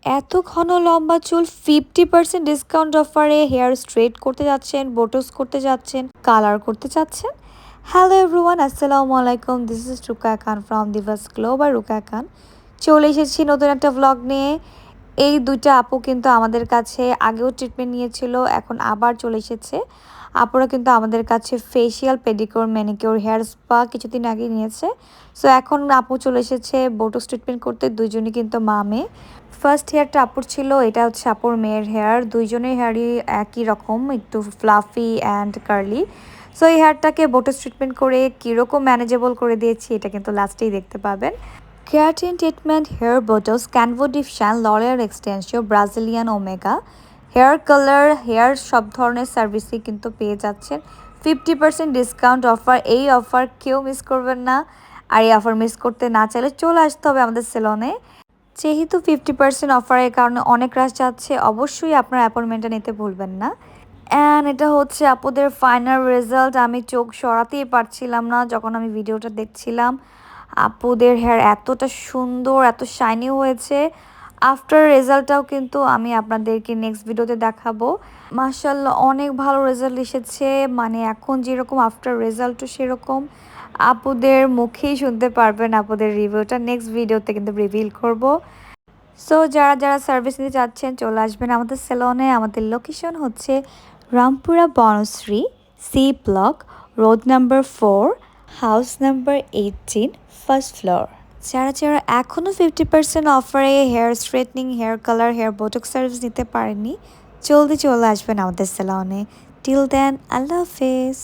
এত ঘন লম্বা চুল 50% ডিসকাউন্ট অফারে হেয়ার স্ট্রেট করতে যাচ্ছেন, বোটক্স করতে যাচ্ছেন, কালার করতে চাচ্ছেন। হ্যালো এভরিওয়ান, আসসালামু আলাইকুম। This is Rukaya Khan from divas glow by Rukaya Khan. চলে এসেছি নতুন একটা ভ্লগ নিয়ে। এই দুইটা আপু কিন্তু আমাদের কাছে আগেও ট্রিটমেন্ট নিয়েছিল, এখন আবার চলে এসেছে। আপুরা কিন্তু আমাদের কাছে facial, pedicure, manicure, hair spa কিছুদিন আগে নিয়েছে। সো এখন আপু চলে এসেছে বোটক্স ট্রিটমেন্ট করতে। দুইজনই কিন্তু মা মেয়ে। ফার্স্ট হেয়ারটা আপুর ছিল, এটা হচ্ছে আপুর মেয়ের হেয়ার। দুইজনের হেয়ারই একই রকম, একটু ফ্লাফি অ্যান্ড কার্লি। সো এই হেয়ারটাকে বোটক্স ট্রিটমেন্ট করে কীরকম ম্যানেজেবল করে দিয়েছি এটা কিন্তু লাস্টেই দেখতে পাবেন। কেরাটিন ট্রিটমেন্ট, হেয়ার বোটক্স, ক্যানভোডিপশান, L'Oreal extension, Brazilian omega, hair colour, hair সব ধরনের সার্ভিসই কিন্তু পেয়ে যাচ্ছেন 50% ডিসকাউন্ট অফার। এই অফার কেউ মিস করবেন না। আর এই অফার মিস করতে না চাইলে চলে আসতে হবে আমাদের সেলনে। যেহেতু 50% অফারের কারণে অনেক রাশ যাচ্ছে, অবশ্যই আপনার অ্যাপয়েন্টমেন্টটা নিতে ভুলবেন না। অ্যান্ড এটা হচ্ছে আপুদের ফাইনাল রেজাল্ট। আমি চোখ সরাতেই পারছিলাম না যখন আমি ভিডিওটা দেখছিলাম। আপুদের হেয়ার এতটা সুন্দর, এত শাইনি হয়েছে। আফটার রেজাল্টটাও কিন্তু আমি আপনাদেরকে নেক্সট ভিডিওতে দেখাবো। মাশাআল্লাহ অনেক ভালো রেজাল্ট এসেছে, মানে এখন যেরকম আফটার রেজাল্টও সেরকম। আপুদের মুখেই শুনতে পারবেন আপুদের রিভিউটা। নেক্সট ভিডিওতে কিন্তু রিভিল করব। সো যারা যারা সার্ভিস নিতে চাচ্ছেন চলে আসবেন আমাদের সেলনে। আমাদের লোকেশন হচ্ছে Rampura Banasree, C block, road number 4, house number 18, first floor. যারা যারা এখনও 50% অফারে hair straightening, hair colour, hair botox service নিতে পারেননি, জলদি চলে আসবেন আমাদের সেলনে। টিল দেন, আল্লাহ হাফেজ।